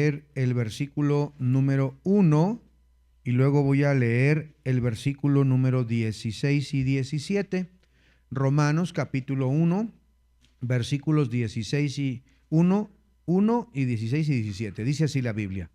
leer el versículo número 1 y luego voy a leer el versículo número 16 y 17. Romanos capítulo 1, versículos 16 y 1 y 16 y 17. Dice así la Biblia.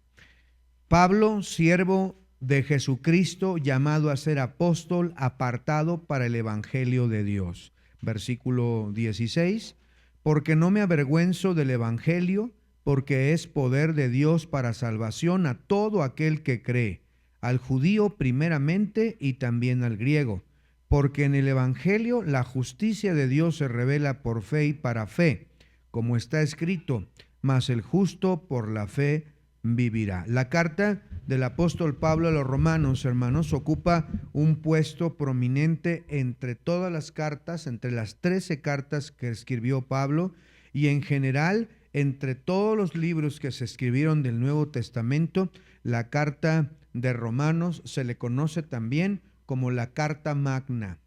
Pablo, siervo de Jesucristo, llamado a ser apóstol, apartado para el evangelio de Dios. Versículo 16. Porque no me avergüenzo del evangelio, porque es poder de Dios para salvación a todo aquel que cree, al judío primeramente y también al griego. Porque en el evangelio la justicia de Dios se revela por fe y para fe, como está escrito, mas el justo por la fe vivirá. La carta del apóstol Pablo a los romanos, hermanos, ocupa un puesto prominente entre todas las cartas, entre las 13 cartas que escribió Pablo y en general entre todos los libros que se escribieron del Nuevo Testamento. La carta de Romanos se le conoce también como la carta magna.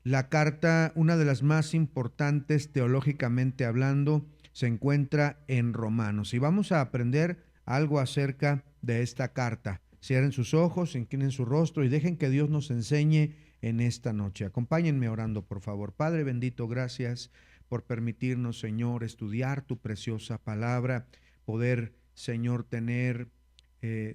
La carta, una de las más importantes teológicamente hablando, se encuentra en Romanos. Y vamos a aprender algo acerca de esta carta. Cierren sus ojos, inclinen su rostro y dejen que Dios nos enseñe en esta noche. Acompáñenme orando, por favor. Padre bendito, gracias por permitirnos, Señor, estudiar tu preciosa palabra, poder, Señor, tener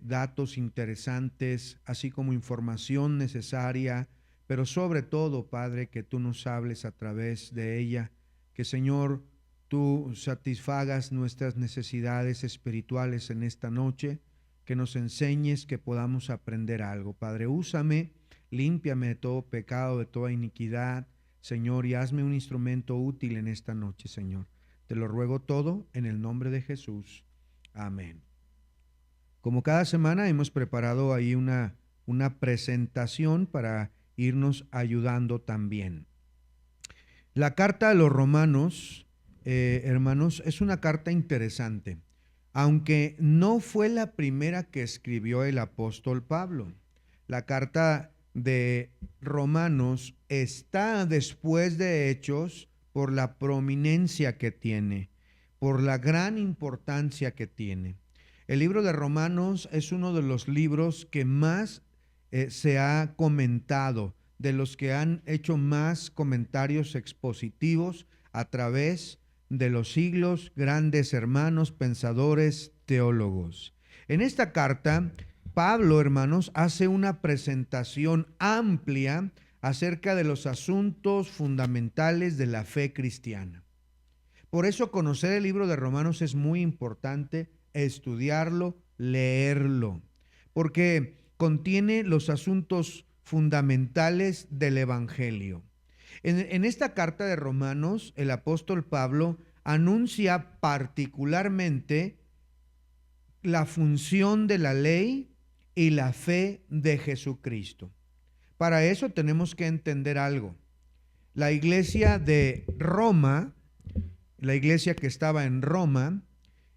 datos interesantes, así como información necesaria, pero sobre todo, Padre, que tú nos hables a través de ella, que, Señor, tú satisfagas nuestras necesidades espirituales en esta noche, que nos enseñes, que podamos aprender algo. Padre, úsame, límpiame de todo pecado, de toda iniquidad, Señor, y hazme un instrumento útil en esta noche, Señor. Te lo ruego todo en el nombre de Jesús. Amén. Como cada semana hemos preparado ahí una presentación para irnos ayudando también. La carta a los romanos, hermanos, es una carta interesante, aunque no fue la primera que escribió el apóstol Pablo. La carta de Romanos está después de Hechos por la prominencia que tiene, por la gran importancia que tiene. El libro de Romanos es uno de los libros que más se ha comentado, de los que han hecho más comentarios expositivos a través de los siglos, grandes hermanos, pensadores, teólogos. En esta carta, Pablo, hermanos, hace una presentación amplia acerca de los asuntos fundamentales de la fe cristiana. Por eso conocer el libro de Romanos es muy importante, estudiarlo, leerlo, porque contiene los asuntos fundamentales del Evangelio. En esta carta de Romanos, el apóstol Pablo anuncia particularmente la función de la ley y la fe de Jesucristo. Para eso tenemos que entender algo. La iglesia de Roma, la iglesia que estaba en Roma,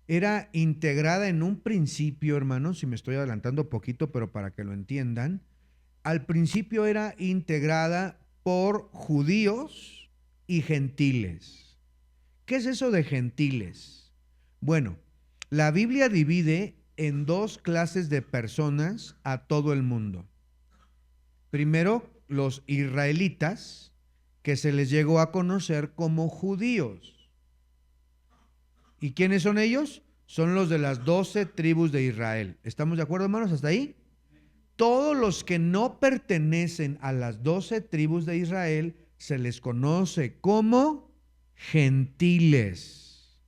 era integrada en un principio, hermanos, si me estoy adelantando poquito, pero para que lo entiendan, al principio era integrada por judíos y gentiles. ¿Qué es eso de gentiles? Bueno, la Biblia divide en dos clases de personas a todo el mundo. Primero, los israelitas, que se les llegó a conocer como judíos. ¿Y quiénes son ellos? Son los de las 12 tribus de Israel. ¿Estamos de acuerdo, hermanos? ¿Hasta ahí? Todos los que no pertenecen a las 12 tribus de Israel se les conoce como gentiles.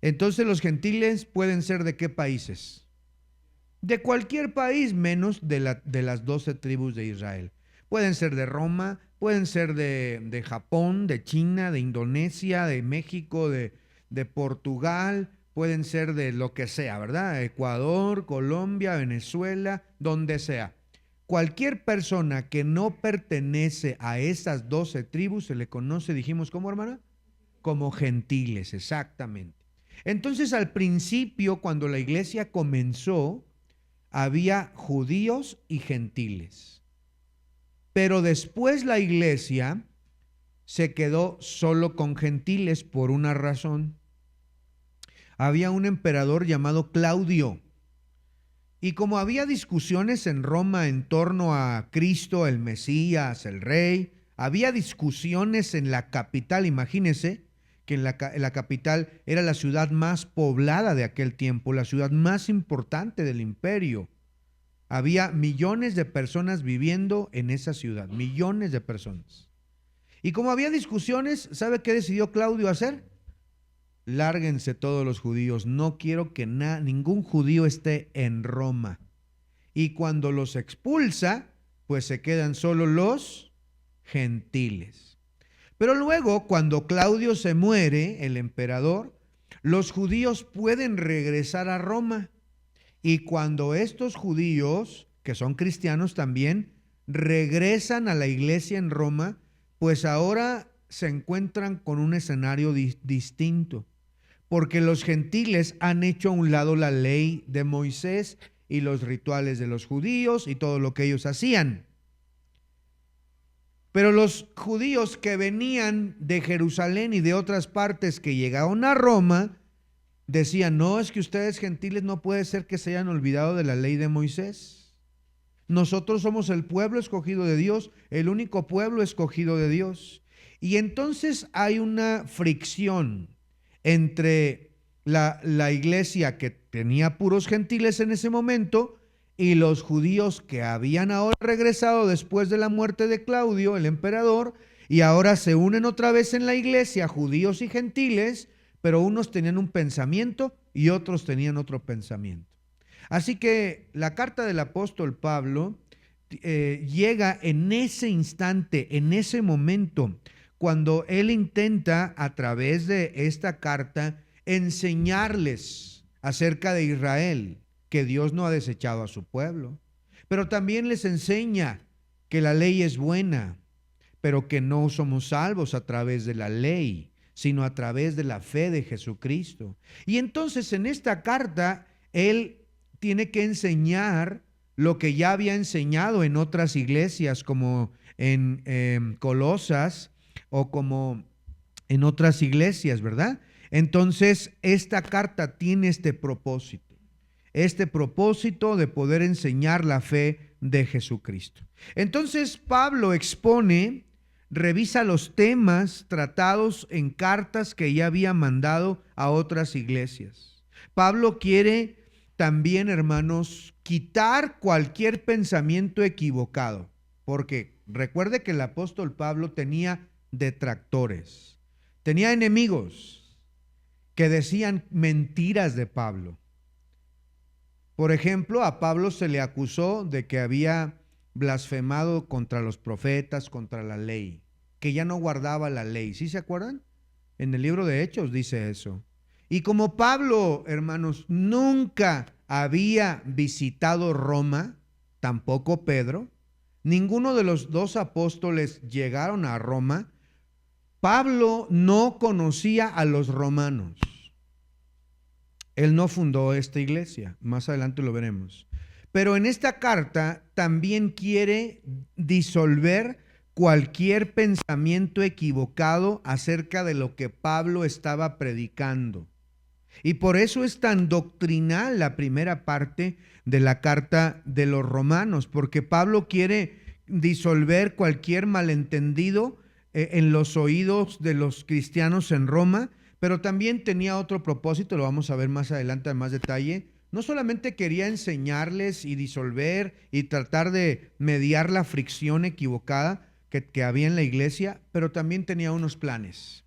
Entonces, los gentiles pueden ser ¿de qué países? De cualquier país menos de las 12 tribus de Israel. Pueden ser de Roma, pueden ser de Japón, de China, de Indonesia, de México, de Portugal, pueden ser de lo que sea, ¿verdad? Ecuador, Colombia, Venezuela, donde sea. Cualquier persona que no pertenece a esas 12 tribus se le conoce, dijimos, ¿cómo, hermana? Como gentiles, exactamente. Entonces, al principio, cuando la iglesia comenzó, había judíos y gentiles. Pero después la iglesia se quedó solo con gentiles por una razón. había un emperador llamado Claudio. Y como había discusiones en Roma en torno a Cristo, el Mesías, el Rey, había discusiones en la capital. Imagínense que en la capital era la ciudad más poblada de aquel tiempo, la ciudad más importante del imperio. Había millones de personas viviendo en esa ciudad, millones de personas. Y como había discusiones, ¿sabe qué decidió Claudio hacer? Lárguense todos los judíos, no quiero que ningún judío esté en Roma. Y cuando los expulsa, pues se quedan solo los gentiles. Pero luego, cuando Claudio se muere, el emperador, los judíos pueden regresar a Roma. Y cuando estos judíos, que son cristianos también, regresan a la iglesia en Roma, pues ahora se encuentran con un escenario distinto. Porque los gentiles han hecho a un lado la ley de Moisés y los rituales de los judíos y todo lo que ellos hacían. Pero los judíos que venían de Jerusalén y de otras partes que llegaron a Roma, decían, no, es que ustedes gentiles no puede ser que se hayan olvidado de la ley de Moisés. Nosotros somos el pueblo escogido de Dios, el único pueblo escogido de Dios. Y entonces hay una fricción entre la iglesia que tenía puros gentiles en ese momento y los judíos que habían ahora regresado después de la muerte de Claudio, el emperador, y ahora se unen otra vez en la iglesia, judíos y gentiles, pero unos tenían un pensamiento y otros tenían otro pensamiento. Así que la carta del apóstol Pablo llega en ese instante, en ese momento, cuando él intenta a través de esta carta enseñarles acerca de Israel, que Dios no ha desechado a su pueblo, pero también les enseña que la ley es buena, pero que no somos salvos a través de la ley, sino a través de la fe de Jesucristo. Y entonces en esta carta él tiene que enseñar lo que ya había enseñado en otras iglesias, como en Colosas o como en otras iglesias, ¿verdad? Entonces esta carta tiene este propósito de poder enseñar la fe de Jesucristo. Entonces Pablo revisa los temas tratados en cartas que ya había mandado a otras iglesias. Pablo quiere también, hermanos, quitar cualquier pensamiento equivocado, porque recuerde que el apóstol Pablo tenía detractores, tenía enemigos que decían mentiras de Pablo. Por ejemplo, a Pablo se le acusó de que había blasfemado contra los profetas, contra la ley, que ya no guardaba la ley. ¿Sí se acuerdan? En el libro de Hechos dice eso. Y como Pablo, hermanos, nunca había visitado Roma, tampoco Pedro, ninguno de los dos apóstoles llegaron a Roma, Pablo no conocía a los romanos. Él no fundó esta iglesia, más adelante lo veremos. Pero en esta carta también quiere disolver cualquier pensamiento equivocado acerca de lo que Pablo estaba predicando. Y por eso es tan doctrinal la primera parte de la carta de los romanos, porque Pablo quiere disolver cualquier malentendido en los oídos de los cristianos en Roma, pero también tenía otro propósito, lo vamos a ver más adelante en más detalle. No solamente quería enseñarles y disolver y tratar de mediar la fricción equivocada que había en la iglesia, pero también tenía unos planes.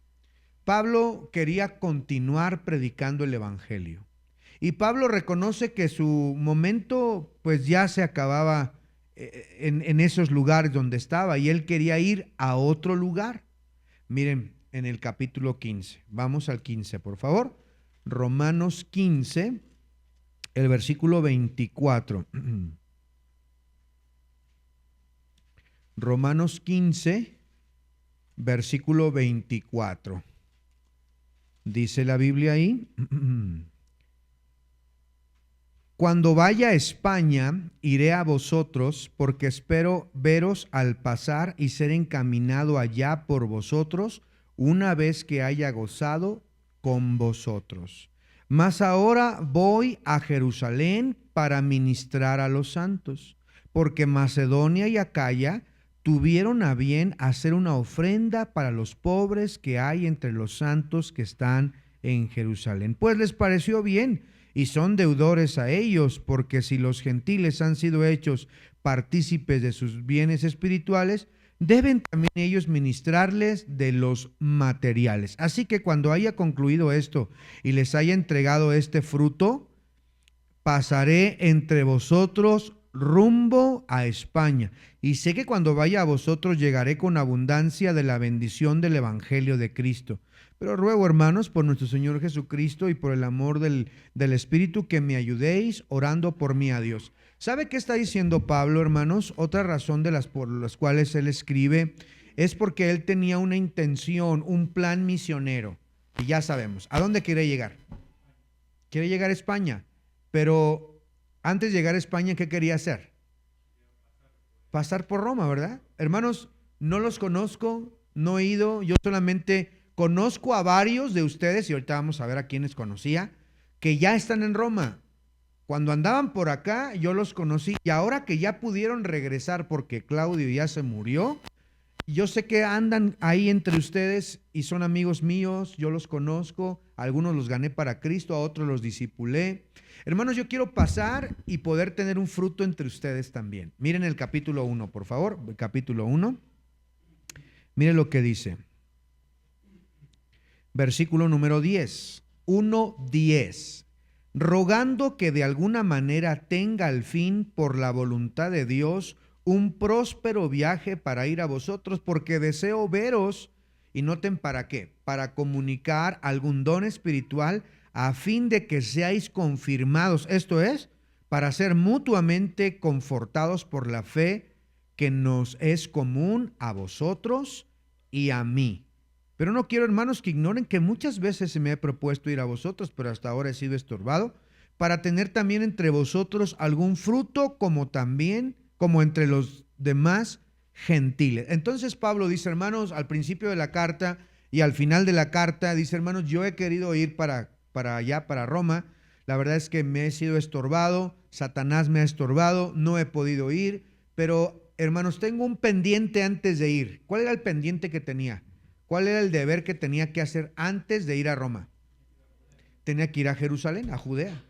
Pablo quería continuar predicando el evangelio. Y Pablo reconoce que su momento pues ya se acababa en esos lugares donde estaba y él quería ir a otro lugar. Miren, en el capítulo 15. Vamos al 15, por favor. Romanos 15, el versículo 24. Romanos 15, versículo 24. Dice la Biblia ahí: cuando vaya a España, iré a vosotros, porque espero veros al pasar y ser encaminado allá por vosotros, una vez que haya gozado con vosotros. Mas ahora voy a Jerusalén para ministrar a los santos, porque Macedonia y Acaya tuvieron a bien hacer una ofrenda para los pobres que hay entre los santos que están en Jerusalén. Pues les pareció bien y son deudores a ellos, porque si los gentiles han sido hechos partícipes de sus bienes espirituales, deben también ellos ministrarles de los materiales. Así que cuando haya concluido esto y les haya entregado este fruto, pasaré entre vosotros rumbo a España. Y sé que cuando vaya a vosotros llegaré con abundancia de la bendición del Evangelio de Cristo. Pero ruego, hermanos, por nuestro Señor Jesucristo y por el amor del Espíritu, que me ayudéis orando por mí a Dios. ¿Sabe qué está diciendo Pablo, hermanos? Otra razón por las cuales él escribe es porque él tenía una intención, un plan misionero. Y ya sabemos, ¿a dónde quiere llegar? Quiere llegar a España. Pero antes de llegar a España, ¿qué quería hacer? Pasar por Roma, ¿verdad? Hermanos, no los conozco, no he ido, yo solamente conozco a varios de ustedes, y ahorita vamos a ver a quienes conocía, que ya están en Roma. Cuando andaban por acá, yo los conocí, y ahora que ya pudieron regresar porque Claudio ya se murió, yo sé que andan ahí entre ustedes y son amigos míos, yo los conozco, a algunos los gané para Cristo, a otros los discipulé. Hermanos, yo quiero pasar y poder tener un fruto entre ustedes también. Miren el capítulo 1, por favor, el capítulo 1. Miren lo que dice. Versículo número 10, 1:10. Rogando que de alguna manera tenga al fin, por la voluntad de Dios, un próspero viaje para ir a vosotros, porque deseo veros, y noten para qué, para comunicar algún don espiritual, a fin de que seáis confirmados, esto es, para ser mutuamente confortados por la fe que nos es común a vosotros y a mí. Pero no quiero, hermanos, que ignoren que muchas veces se me ha propuesto ir a vosotros, pero hasta ahora he sido estorbado, para tener también entre vosotros algún fruto, como entre los demás gentiles. Entonces Pablo dice, hermanos, al principio de la carta y al final de la carta, dice, hermanos, yo he querido ir para allá, para Roma. La verdad es que me he sido estorbado, Satanás me ha estorbado, no he podido ir, pero, hermanos, tengo un pendiente antes de ir. ¿Cuál era el pendiente que tenía? ¿Cuál era el deber que tenía que hacer antes de ir a Roma? Tenía que ir a Jerusalén, a Judea.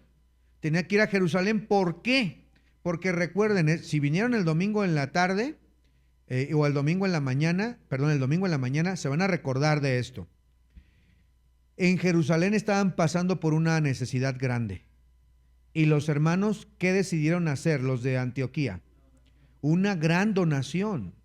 Tenía que ir a Jerusalén, ¿por qué? Porque recuerden, si vinieron el domingo en la tarde o el domingo en la mañana, se van a recordar de esto. En Jerusalén estaban pasando por una necesidad grande. Y los hermanos, ¿qué decidieron hacer los de Antioquía? Una gran donación.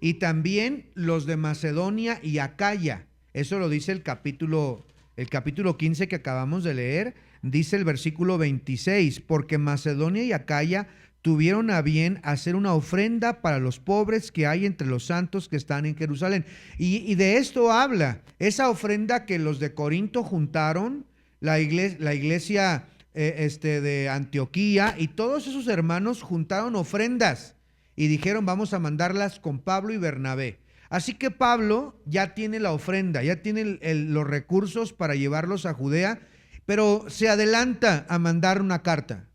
Y también los de Macedonia y Acaya. Eso lo dice el capítulo 15 que acabamos de leer. Dice el versículo 26, porque Macedonia y Acaya tuvieron a bien hacer una ofrenda para los pobres que hay entre los santos que están en Jerusalén. Y de esto habla, esa ofrenda que los de Corinto juntaron, la iglesia de Antioquía, y todos esos hermanos juntaron ofrendas y dijeron, vamos a mandarlas con Pablo y Bernabé. Así que Pablo ya tiene la ofrenda, ya tiene los recursos para llevarlos a Judea, pero se adelanta a mandar una carta,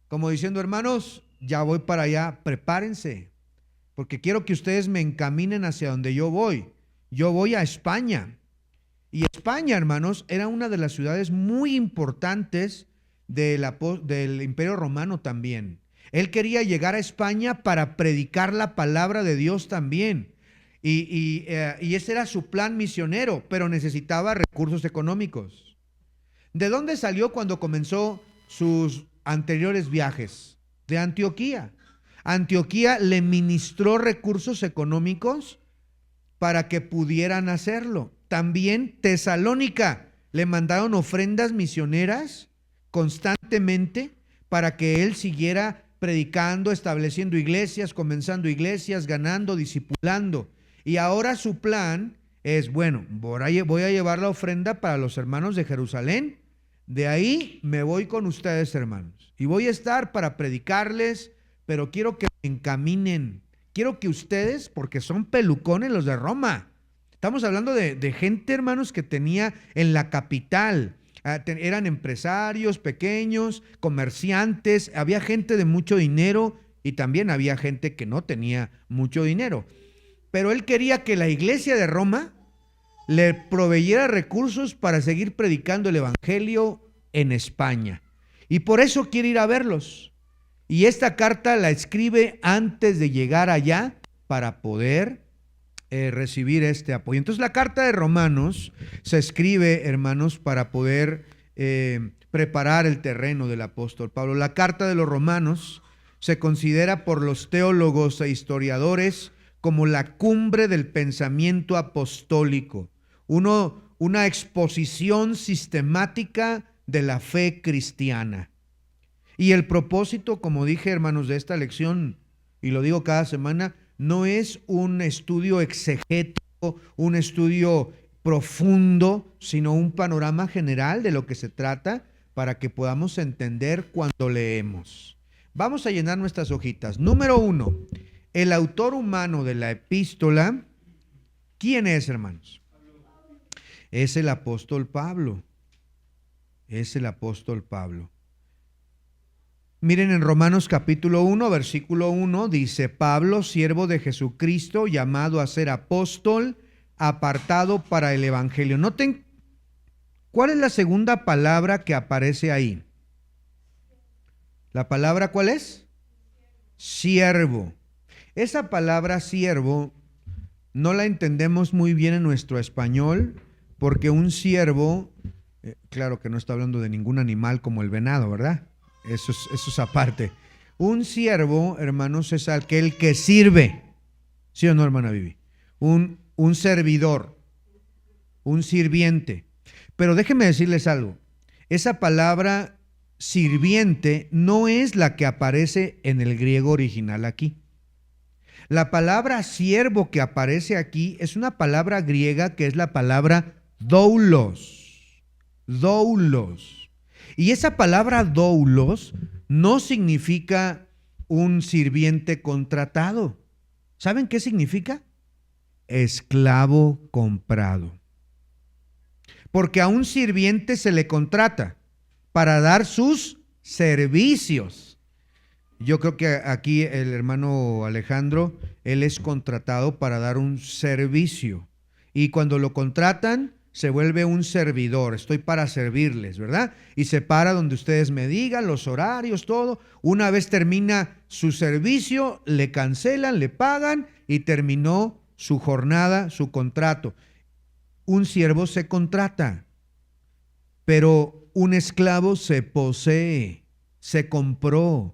como diciendo, hermanos, ya voy para allá, prepárense, porque quiero que ustedes me encaminen hacia donde yo voy. Yo voy a España. Y España, hermanos, era una de las ciudades muy importantes del Imperio Romano también. Él quería llegar a España para predicar la palabra de Dios también. Y ese era su plan misionero, pero necesitaba recursos económicos. ¿De dónde salió cuando comenzó sus anteriores viajes? De Antioquía. Antioquía le ministró recursos económicos para que pudieran hacerlo. También Tesalónica le mandaron ofrendas misioneras constantemente para que él siguiera predicando, estableciendo iglesias, comenzando iglesias, ganando, discipulando. Y ahora su plan es, bueno, voy a llevar la ofrenda para los hermanos de Jerusalén. De ahí me voy con ustedes, hermanos, y voy a estar para predicarles, pero quiero que me encaminen. Quiero que ustedes, porque son pelucones los de Roma. Estamos hablando de gente, hermanos, que tenía en la capital. Eran empresarios pequeños, comerciantes, había gente de mucho dinero y también había gente que no tenía mucho dinero. Pero él quería que la iglesia de Roma le proveyera recursos para seguir predicando el evangelio en España. Y por eso quiere ir a verlos. Y esta carta la escribe antes de llegar allá para poder recibir este apoyo. Entonces la carta de Romanos se escribe, hermanos, para poder preparar el terreno del apóstol Pablo. La carta de los Romanos se considera por los teólogos e historiadores como la cumbre del pensamiento apostólico, una exposición sistemática de la fe cristiana. Y el propósito, como dije, hermanos, de esta lección, y lo digo cada semana, no es un estudio exegético, un estudio profundo, sino un panorama general de lo que se trata para que podamos entender cuando leemos. Vamos a llenar nuestras hojitas. Número 1, el autor humano de la epístola, ¿quién es, hermanos? Es el apóstol Pablo. Es el apóstol Pablo. Miren, en Romanos capítulo 1, versículo 1, dice: Pablo, siervo de Jesucristo, llamado a ser apóstol, apartado para el evangelio. Noten, ¿cuál es la segunda palabra que aparece ahí? ¿La palabra cuál es? Siervo. Esa palabra siervo no la entendemos muy bien en nuestro español, porque un siervo, claro que no está hablando de ningún animal como el venado, ¿verdad? Eso es aparte. Un siervo, hermanos, es aquel que sirve. ¿Sí o no, hermana Vivi? Un servidor, un sirviente. Pero déjenme decirles algo. Esa palabra sirviente no es la que aparece en el griego original aquí. La palabra siervo que aparece aquí es una palabra griega que es la palabra doulos. Doulos. Y esa palabra doulos no significa un sirviente contratado. ¿Saben qué significa? Esclavo comprado. Porque a un sirviente se le contrata para dar sus servicios. Yo creo que aquí el hermano Alejandro, él es contratado para dar un servicio. Y cuando lo contratan, se vuelve un servidor. Estoy para servirles, ¿verdad? Y se para donde ustedes me digan, los horarios, todo. Una vez termina su servicio, le cancelan, le pagan y terminó su jornada, su contrato. Un siervo se contrata, pero un esclavo se posee, se compró.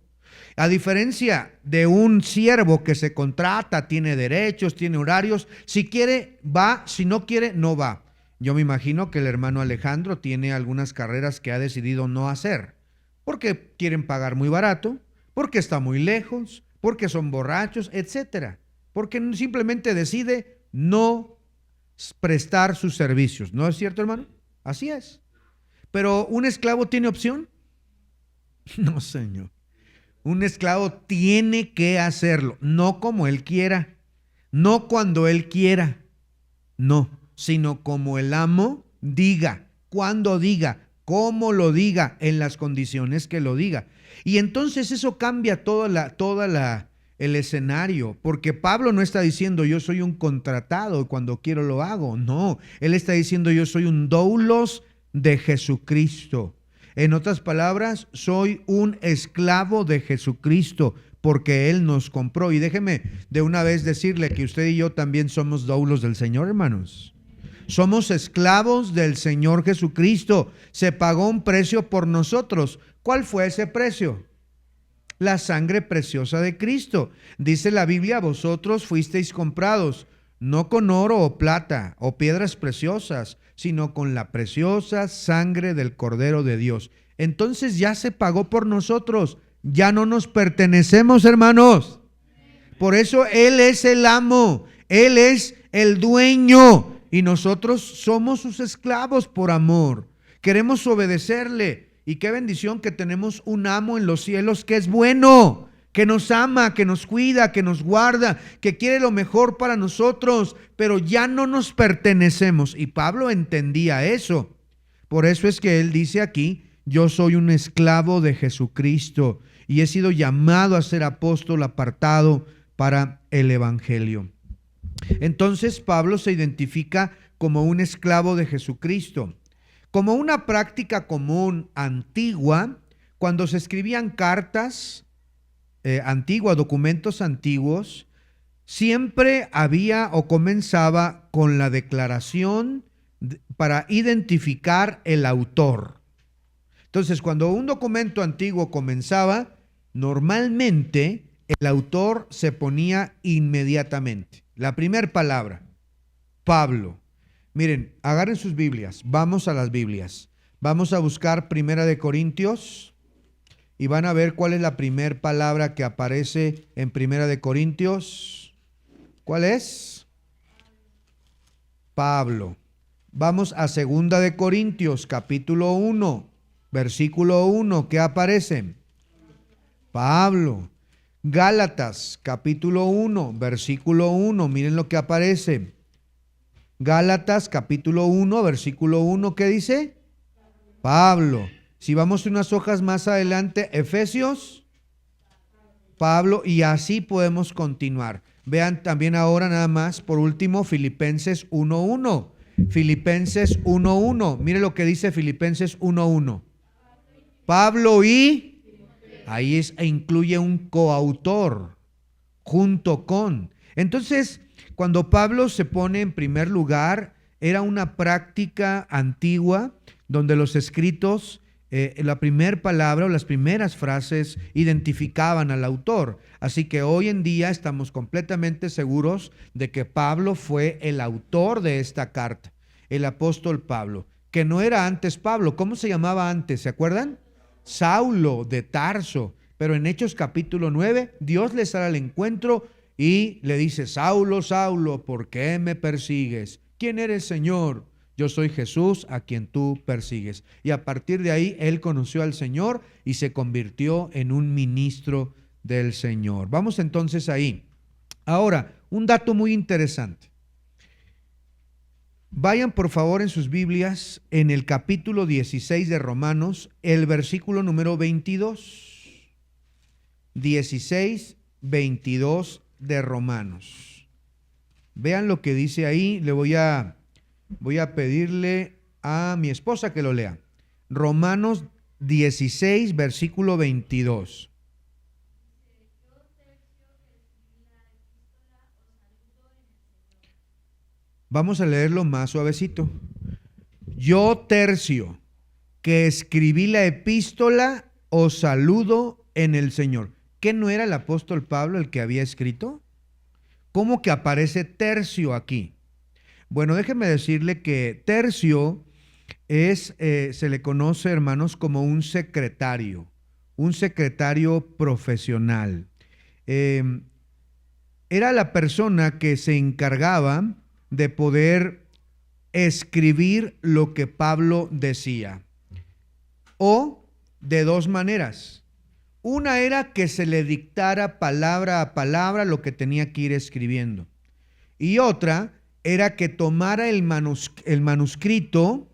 A diferencia de un siervo que se contrata, tiene derechos, tiene horarios, si quiere va, si no quiere no va. Yo me imagino que el hermano Alejandro tiene algunas carreras que ha decidido no hacer, porque quieren pagar muy barato, porque está muy lejos, porque son borrachos, etcétera. Porque simplemente decide no prestar sus servicios. ¿No es cierto, hermano? Así es. Pero ¿un esclavo tiene opción? No, señor. Un esclavo tiene que hacerlo, no como él quiera, no cuando él quiera, no, sino como el amo diga, cuando diga, cómo lo diga, en las condiciones que lo diga. Y entonces eso cambia el escenario, porque Pablo no está diciendo yo soy un contratado y cuando quiero lo hago, no, él está diciendo yo soy un doulos de Jesucristo. En otras palabras, soy un esclavo de Jesucristo porque Él nos compró. Y déjeme de una vez decirle que usted y yo también somos doulos del Señor, hermanos. Somos esclavos del Señor Jesucristo. Se pagó un precio por nosotros. ¿Cuál fue ese precio? La sangre preciosa de Cristo. Dice la Biblia, vosotros fuisteis comprados, no con oro o plata o piedras preciosas, sino con la preciosa sangre del Cordero de Dios. Entonces ya se pagó por nosotros, ya no nos pertenecemos, hermanos. Por eso Él es el amo, Él es el dueño y nosotros somos sus esclavos por amor. Queremos obedecerle y qué bendición que tenemos un amo en los cielos que es bueno, que nos ama, que nos cuida, que nos guarda, que quiere lo mejor para nosotros, pero ya no nos pertenecemos. Y Pablo entendía eso. Por eso es que él dice aquí, yo soy un esclavo de Jesucristo y he sido llamado a ser apóstol apartado para el evangelio. Entonces Pablo se identifica como un esclavo de Jesucristo. Como una práctica común antigua, cuando se escribían cartas antiguas, documentos antiguos, siempre había o comenzaba con la declaración para identificar el autor. Entonces, cuando un documento antiguo comenzaba, normalmente el autor se ponía inmediatamente. La primera palabra, Pablo. Miren, agarren sus Biblias, vamos a las Biblias. Vamos a buscar Primera de Corintios y van a ver cuál es la primera palabra que aparece en Primera de Corintios. ¿Cuál es? Pablo. Vamos a Segunda de Corintios, capítulo 1, versículo 1. ¿Qué aparece? Pablo. Gálatas, capítulo 1, versículo 1. Miren lo que aparece. Gálatas, capítulo 1, versículo 1. ¿Qué dice? Pablo. Si vamos unas hojas más adelante, Efesios, Pablo, y así podemos continuar. Vean también ahora nada más, por último, Filipenses 1:1. Filipenses 1:1. Mire lo que dice Filipenses 1:1. Pablo y ahí incluye un coautor junto con. Entonces, cuando Pablo se pone en primer lugar, era una práctica antigua donde los escritos, la primera palabra o las primeras frases identificaban al autor. Así que hoy en día estamos completamente seguros de que Pablo fue el autor de esta carta, el apóstol Pablo, que no era antes Pablo. ¿Cómo se llamaba antes? ¿Se acuerdan? Saulo de Tarso. Pero en Hechos capítulo 9, Dios le sale al encuentro y le dice, Saulo, Saulo, ¿por qué me persigues? ¿Quién eres, Señor? Yo soy Jesús a quien tú persigues. Y a partir de ahí él conoció al Señor y se convirtió en un ministro del Señor. Vamos entonces ahí. Ahora, un dato muy interesante. Vayan por favor en sus Biblias en el capítulo 16 de Romanos, el versículo número 22. 16, 22 de Romanos. Vean lo que dice ahí. Le voy a pedirle a mi esposa que lo lea. Romanos 16, versículo 22. Vamos a leerlo más suavecito. Yo, Tercio, que escribí la epístola, os saludo en el Señor. ¿Qué no era el apóstol Pablo el que había escrito? ¿Cómo que aparece Tercio aquí? Bueno, déjenme decirle que Tercio se le conoce, hermanos, como un secretario profesional. Era la persona que se encargaba de poder escribir lo que Pablo decía. O de dos maneras. Una era que se le dictara palabra a palabra lo que tenía que ir escribiendo. Y otra era que tomara el manuscrito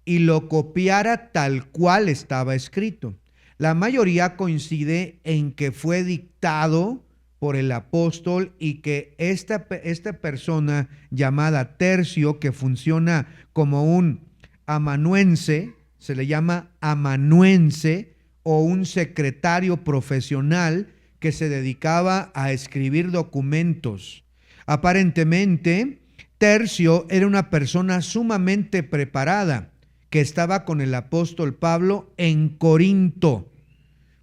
y lo copiara tal cual estaba escrito. La mayoría coincide en que fue dictado por el apóstol y que esta persona llamada Tercio, que funciona como un amanuense, se le llama amanuense o un secretario profesional que se dedicaba a escribir documentos. Aparentemente, Tercio era una persona sumamente preparada que estaba con el apóstol Pablo en Corinto.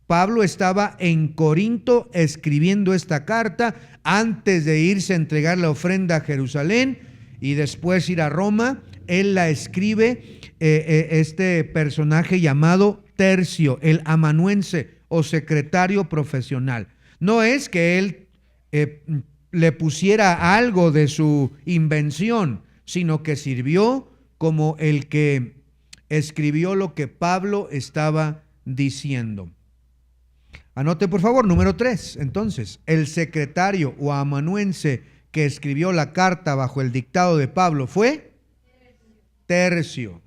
Pablo estaba en Corinto escribiendo esta carta antes de irse a entregar la ofrenda a Jerusalén y después ir a Roma. Él la escribe este personaje llamado Tercio, el amanuense o secretario profesional. No es que él le pusiera algo de su invención, sino que sirvió como el que escribió lo que Pablo estaba diciendo. Anote por favor, número 3. Entonces, el secretario o amanuense que escribió la carta bajo el dictado de Pablo fue Tercio.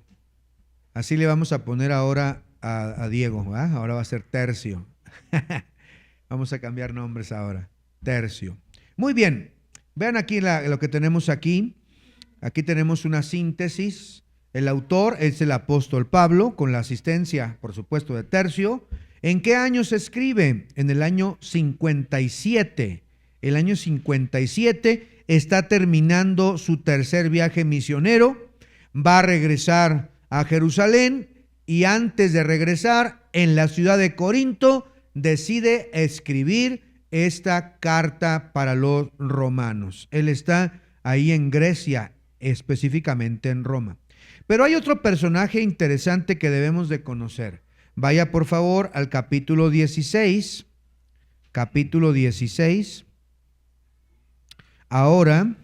Así le vamos a poner ahora a Diego, ¿verdad? Ahora va a ser Tercio. Vamos a cambiar nombres ahora. Tercio. Muy bien. Vean aquí lo que tenemos aquí. Aquí tenemos una síntesis. El autor es el apóstol Pablo, con la asistencia, por supuesto, de Tercio. ¿En qué año se escribe? En el año 57. El año 57 está terminando su tercer viaje misionero. Va a regresar a Jerusalén y antes de regresar, en la ciudad de Corinto, decide escribir esta carta para los romanos. Él está ahí en Grecia, específicamente en Roma. Pero hay otro personaje interesante que debemos de conocer. Vaya por favor al capítulo 16. Capítulo 16. Ahora,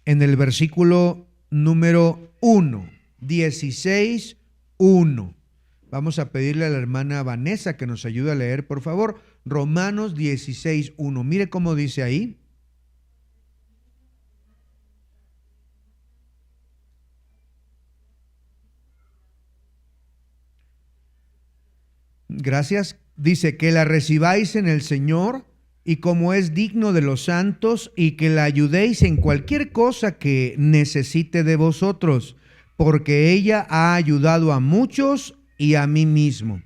en el versículo número 1. 16, 1. Vamos a pedirle a la hermana Vanessa que nos ayude a leer, por favor. Romanos 16, 1. Mire cómo dice ahí. Gracias. Dice que la recibáis en el Señor y como es digno de los santos y que la ayudéis en cualquier cosa que necesite de vosotros, porque ella ha ayudado a muchos y a mí mismo.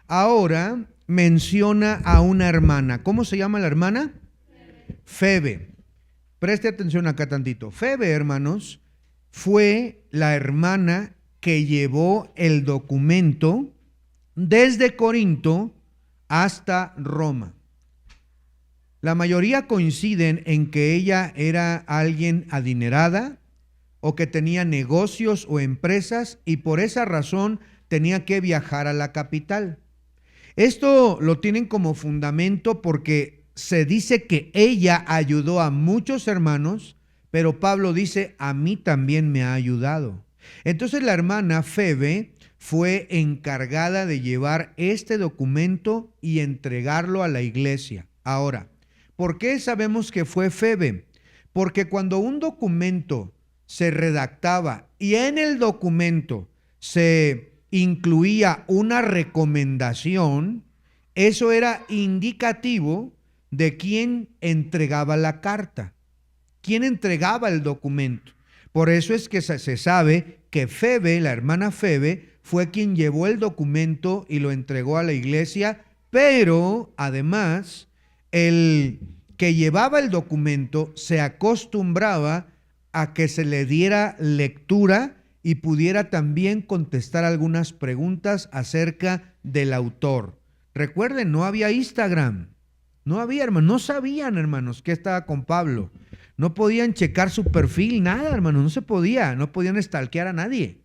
Ahora menciona a una hermana. ¿Cómo se llama la hermana? Febe. Preste atención acá tantito. Febe, hermanos, fue la hermana que llevó el documento desde Corinto hasta Roma. La mayoría coinciden en que ella era alguien adinerada o que tenía negocios o empresas y por esa razón tenía que viajar a la capital. Esto lo tienen como fundamento porque se dice que ella ayudó a muchos hermanos, pero Pablo dice, a mí también me ha ayudado. Entonces la hermana Febe fue encargada de llevar este documento y entregarlo a la iglesia. Ahora, ¿por qué sabemos que fue Febe? Porque cuando un documento se redactaba y en el documento se incluía una recomendación, eso era indicativo de quién entregaba la carta, quién entregaba el documento. Por eso es que se sabe que Febe, la hermana Febe, fue quien llevó el documento y lo entregó a la iglesia, pero además el que llevaba el documento se acostumbraba a que se le diera lectura y pudiera también contestar algunas preguntas acerca del autor. Recuerden, no había Instagram, no había, hermanos, no sabían, hermanos, que estaba con Pablo. No podían checar su perfil, nada, hermanos, no podían stalkear a nadie.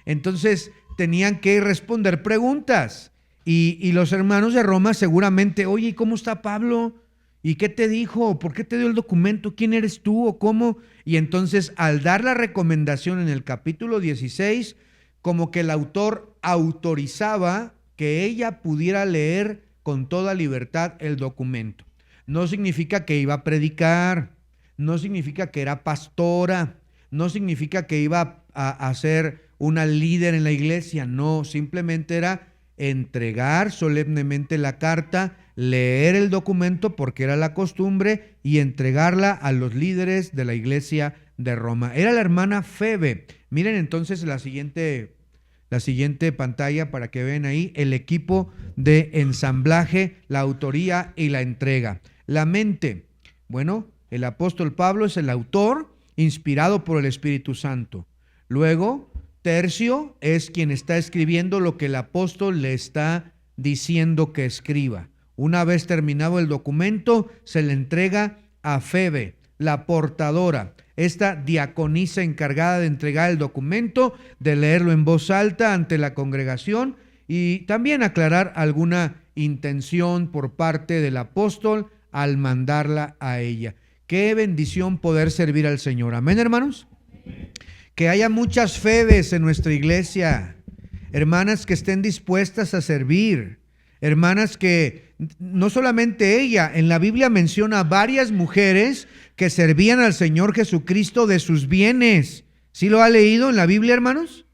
Entonces tenían que responder preguntas y los hermanos de Roma seguramente, oye, ¿cómo está Pablo? ¿Y qué te dijo? ¿Por qué te dio el documento? ¿Quién eres tú o cómo? Y entonces al dar la recomendación en el capítulo 16, como que el autor autorizaba que ella pudiera leer con toda libertad el documento. No significa que iba a predicar, no significa que era pastora, no significa que iba a ser una líder en la iglesia, no, simplemente era entregar solemnemente la carta, leer el documento porque era la costumbre y entregarla a los líderes de la iglesia de Roma. Era la hermana Febe. Miren entonces la siguiente pantalla para que vean ahí el equipo de ensamblaje, la autoría y la entrega. La mente. Bueno, el apóstol Pablo es el autor inspirado por el Espíritu Santo. Luego, Tercio es quien está escribiendo lo que el apóstol le está diciendo que escriba. Una vez terminado el documento, se le entrega a Febe, la portadora, esta diaconisa encargada de entregar el documento, de leerlo en voz alta ante la congregación y también aclarar alguna intención por parte del apóstol al mandarla a ella. Qué bendición poder servir al Señor. Amén, hermanos. Que haya muchas Febes en nuestra iglesia, hermanas que estén dispuestas a servir, hermanas que no solamente ella, en la Biblia menciona varias mujeres que servían al Señor Jesucristo de sus bienes. ¿Sí lo ha leído en la Biblia, hermanos?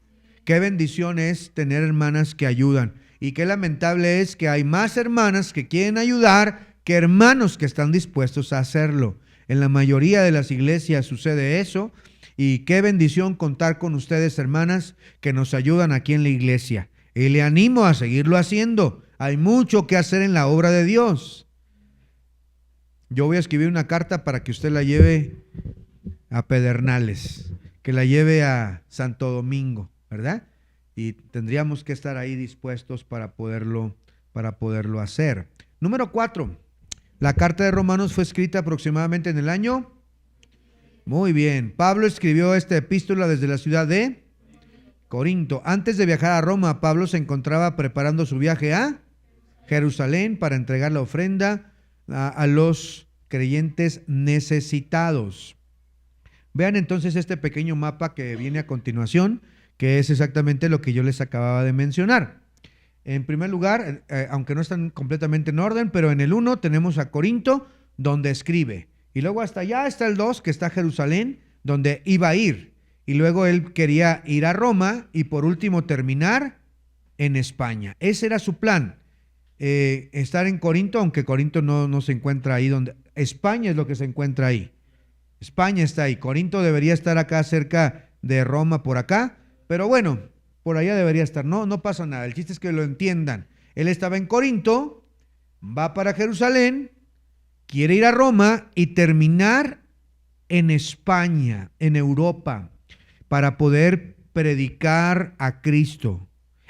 Qué bendición es tener hermanas que ayudan. Y qué lamentable es que hay más hermanas que quieren ayudar que hermanos que están dispuestos a hacerlo. En la mayoría de las iglesias sucede eso. Y qué bendición contar con ustedes, hermanas, que nos ayudan aquí en la iglesia. Y le animo a seguirlo haciendo. Hay mucho que hacer en la obra de Dios. Yo voy a escribir una carta para que usted la lleve a Pedernales, que la lleve a Santo Domingo, ¿verdad? Y tendríamos que estar ahí dispuestos para poderlo hacer. Número 4. La carta de Romanos fue escrita aproximadamente en el año. Muy bien. Pablo escribió esta epístola desde la ciudad de Corinto. Antes de viajar a Roma, Pablo se encontraba preparando su viaje a Jerusalén para entregar la ofrenda a los creyentes necesitados. Vean entonces este pequeño mapa que viene a continuación, que es exactamente lo que yo les acababa de mencionar. En primer lugar, aunque no están completamente en orden, pero en el 1 tenemos a Corinto, donde escribe. Y luego hasta allá está el 2, que está Jerusalén, donde iba a ir. Y luego él quería ir a Roma y por último terminar en España. Ese era su plan, estar en Corinto, aunque Corinto no se encuentra ahí donde... España es lo que se encuentra ahí. España está ahí. Corinto debería estar acá cerca de Roma por acá, pero bueno, por allá debería estar. No pasa nada. El chiste es que lo entiendan. Él estaba en Corinto, va para Jerusalén, quiere ir a Roma y terminar en España, en Europa, para poder predicar a Cristo.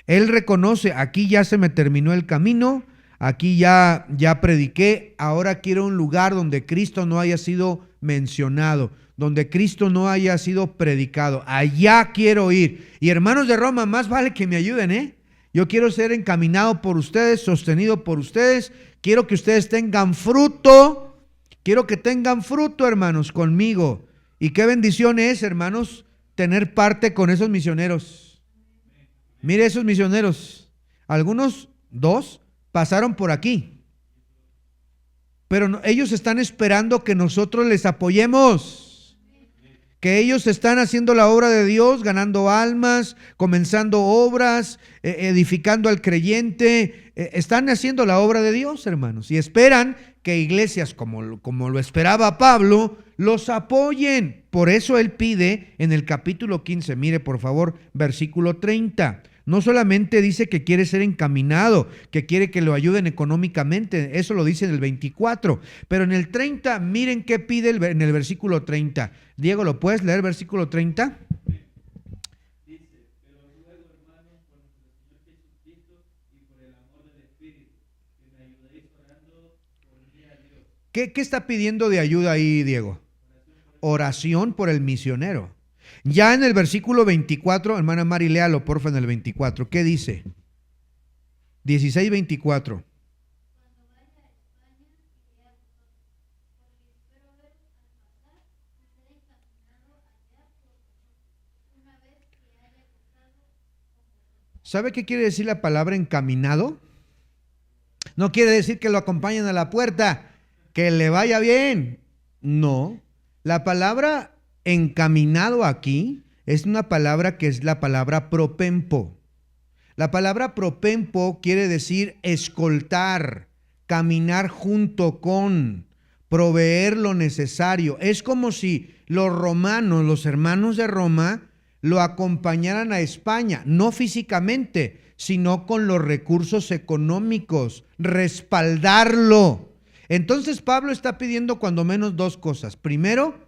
Él reconoce, aquí ya se me terminó el camino, aquí ya prediqué, ahora quiero un lugar donde Cristo no haya sido mencionado, donde Cristo no haya sido predicado. Allá quiero ir. Y hermanos de Roma, más vale que me ayuden, Yo quiero ser encaminado por ustedes, sostenido por ustedes. Quiero que ustedes tengan fruto. Quiero que tengan fruto, hermanos, conmigo. Y qué bendición es, hermanos, tener parte con esos misioneros. Mire esos misioneros. Algunos, 2, pasaron por aquí. Pero ellos están esperando que nosotros les apoyemos. Que ellos están haciendo la obra de Dios, ganando almas, comenzando obras, edificando al creyente. Están haciendo la obra de Dios, hermanos. Y esperan que iglesias como lo esperaba Pablo, los apoyen. Por eso él pide en el capítulo 15, mire por favor, versículo 30. No solamente dice que quiere ser encaminado, que quiere que lo ayuden económicamente, eso lo dice en el 24, pero en el 30, miren qué pide en el versículo 30. Diego, ¿lo puedes leer, versículo 30? Dice, pero luego, hermanos, por nuestro Señor Jesucristo y por el amor del Espíritu, que me ayudéis orando por mí a Dios. ¿Qué está pidiendo de ayuda ahí, Diego? Oración por el misionero. Ya en el versículo 24, hermana Mari, léalo porfa en el 24. ¿Qué dice? 16:24. ¿Sabe qué quiere decir la palabra encaminado? No quiere decir que lo acompañen a la puerta, que le vaya bien. No. La palabra encaminado aquí es una palabra que es la palabra propempo. La palabra propempo quiere decir escoltar, caminar junto con, proveer lo necesario. Es como si los romanos, los hermanos de Roma, lo acompañaran a España, no físicamente, sino con los recursos económicos, respaldarlo. Entonces Pablo está pidiendo cuando menos 2 cosas. Primero,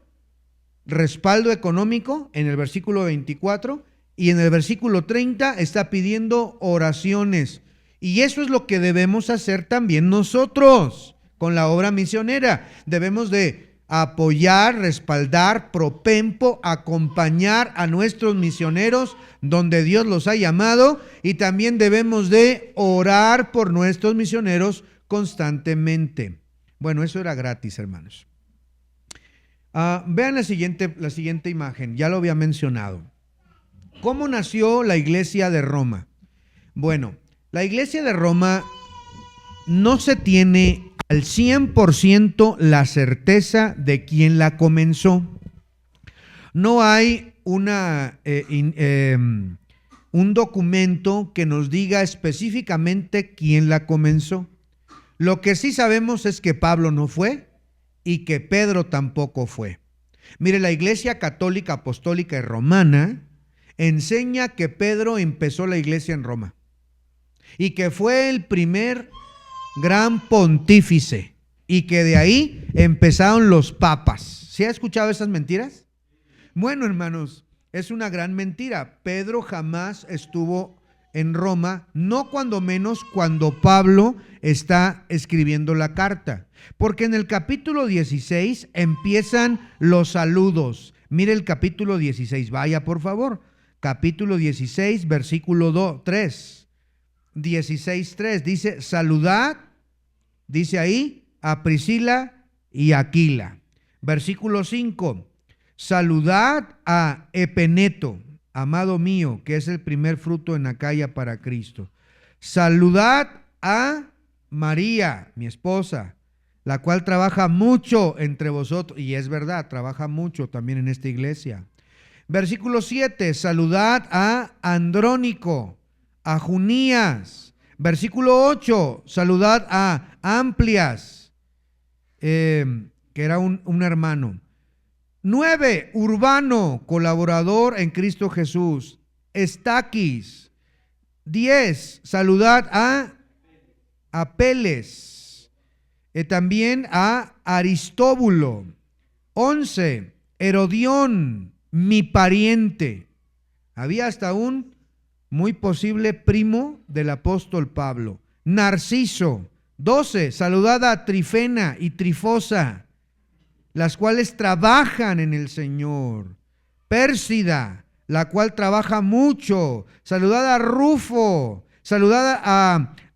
respaldo económico en el versículo 24 y en el versículo 30 está pidiendo oraciones. Y eso es lo que debemos hacer también nosotros con la obra misionera. Debemos de apoyar, respaldar, propempo, acompañar a nuestros misioneros donde Dios los ha llamado, y también debemos de orar por nuestros misioneros constantemente. Bueno, eso era gratis, hermanos. Vean la siguiente imagen, ya lo había mencionado. ¿Cómo nació la iglesia de Roma? Bueno, la iglesia de Roma no se tiene al 100% la certeza de quién la comenzó. No hay una un documento que nos diga específicamente quién la comenzó. Lo que sí sabemos es que Pablo no fue y que Pedro tampoco fue. Mire, la Iglesia Católica, Apostólica y Romana enseña que Pedro empezó la iglesia en Roma y que fue el primer gran pontífice y que de ahí empezaron los papas. ¿Sí ha escuchado esas mentiras? Bueno, hermanos, es una gran mentira. Pedro jamás estuvo en Roma, no cuando menos cuando Pablo está escribiendo la carta, porque en el capítulo 16 empiezan los saludos. Mire el capítulo 16, vaya por favor. Capítulo 16, versículo 3. 16:3 dice: saludad, dice ahí, a Priscila y Aquila. Versículo 5: saludad a Epeneto, amado mío, que es el primer fruto en Acaya para Cristo. Saludad a María, mi esposa, la cual trabaja mucho entre vosotros, y es verdad, trabaja mucho también en esta iglesia. Versículo 7, saludad a Andrónico, a Junías. Versículo 8, saludad a Amplias, que era un hermano. 9, Urbano, colaborador en Cristo Jesús. Estaquis. 10, saludad a Apeles. También a Aristóbulo. 11, Herodión, mi pariente. Había hasta un muy posible primo del apóstol Pablo. Narciso. 12, saludad a Trifena y Trifosa, las cuales trabajan en el Señor. Pérsida, la cual trabaja mucho. Saludad a Rufo. Saludad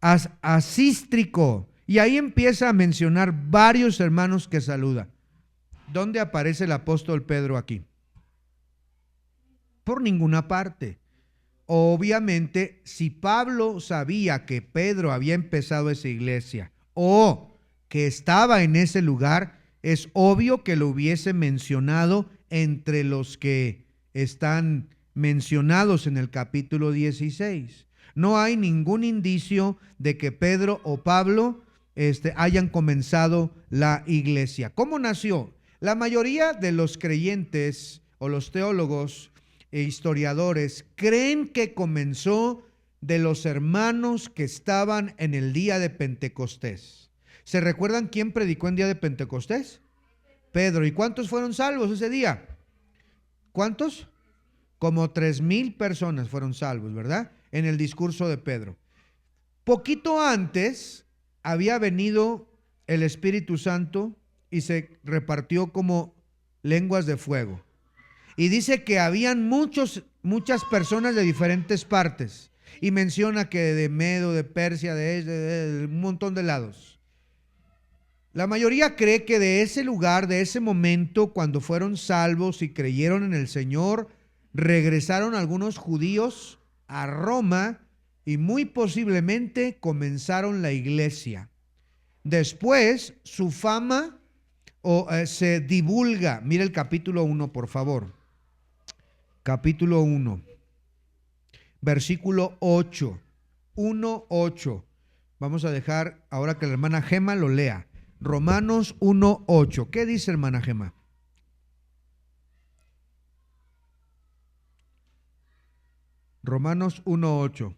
a Cístrico. Y ahí empieza a mencionar varios hermanos que saluda. ¿Dónde aparece el apóstol Pedro aquí? Por ninguna parte. Obviamente, si Pablo sabía que Pedro había empezado esa iglesia o que estaba en ese lugar, es obvio que lo hubiese mencionado entre los que están mencionados en el capítulo 16. No hay ningún indicio de que Pedro o Pablo hayan comenzado la iglesia. ¿Cómo nació? La mayoría de los creyentes o los teólogos e historiadores creen que comenzó de los hermanos que estaban en el día de Pentecostés. ¿Se recuerdan quién predicó en día de Pentecostés? Pedro. ¿Y cuántos fueron salvos ese día? ¿Cuántos? Como 3,000 personas fueron salvos, ¿verdad? En el discurso de Pedro. Poquito antes había venido el Espíritu Santo y se repartió como lenguas de fuego. Y dice que habían muchas personas de diferentes partes. Y menciona que de Medo, de Persia, de un montón de lados. La mayoría cree que de ese lugar, de ese momento, cuando fueron salvos y creyeron en el Señor, regresaron algunos judíos a Roma y muy posiblemente comenzaron la iglesia. Después, su fama se divulga. Mira el capítulo 1, por favor. Capítulo 1, versículo 8. 1:8. Vamos a dejar ahora que la hermana Gema lo lea. Romanos 1:8. ¿Qué dice, hermana Gema? Romanos 1:8.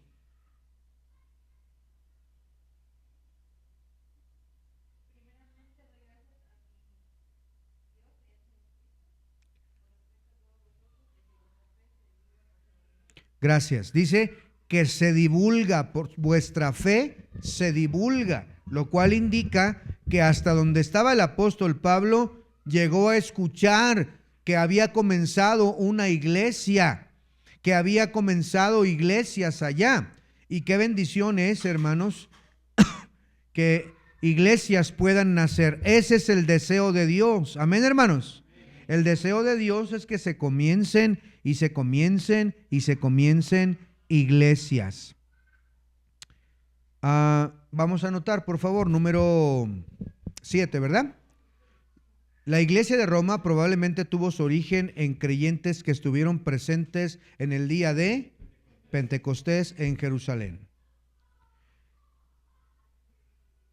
Gracias. Dice que se divulga, por vuestra fe se divulga, lo cual indica que hasta donde estaba el apóstol Pablo llegó a escuchar que había comenzado una iglesia, que había comenzado iglesias allá. Y qué bendición es, hermanos, que iglesias puedan nacer. Ese es el deseo de Dios. Amén, hermanos. El deseo de Dios es que se comiencen y se comiencen y se comiencen iglesias. Vamos a anotar, por favor, número 7, ¿verdad? La iglesia de Roma probablemente tuvo su origen en creyentes que estuvieron presentes en el día de Pentecostés en Jerusalén.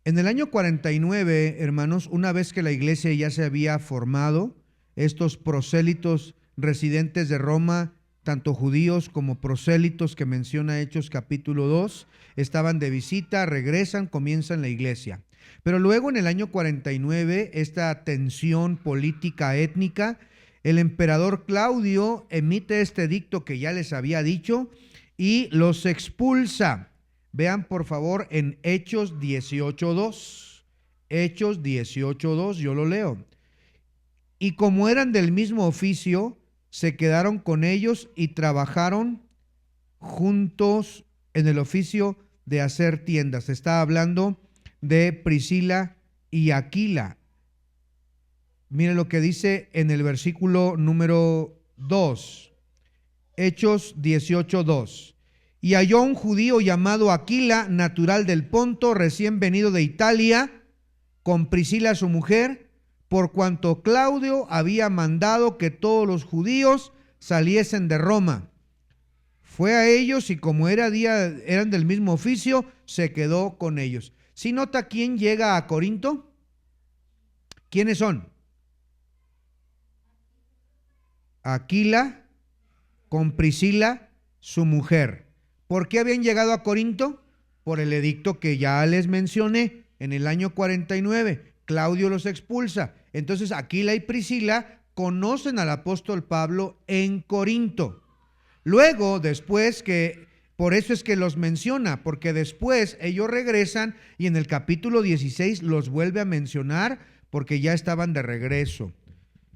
En el año 49, hermanos, una vez que la iglesia ya se había formado, estos prosélitos residentes de Roma, tanto judíos como prosélitos que menciona Hechos capítulo 2, estaban de visita, regresan, comienzan la iglesia. Pero luego en el año 49, esta tensión política étnica, el emperador Claudio emite este edicto que ya les había dicho y los expulsa. Vean por favor en Hechos 18:2. Hechos 18:2, yo lo leo. Y como eran del mismo oficio, se quedaron con ellos y trabajaron juntos en el oficio de hacer tiendas. Está hablando de Priscila y Aquila. Miren lo que dice en el versículo número 2. Hechos 18:2. Y halló un judío llamado Aquila, natural del Ponto, recién venido de Italia, con Priscila su mujer, por cuanto Claudio había mandado que todos los judíos saliesen de Roma. Fue a ellos y como eran del mismo oficio, se quedó con ellos. ¿Sí nota quién llega a Corinto? ¿Quiénes son? Aquila con Priscila, su mujer. ¿Por qué habían llegado a Corinto? Por el edicto que ya les mencioné en el año 49. Claudio los expulsa. Entonces Aquila y Priscila conocen al apóstol Pablo en Corinto. Luego, después por eso es que los menciona, porque después ellos regresan y en el capítulo 16 los vuelve a mencionar porque ya estaban de regreso.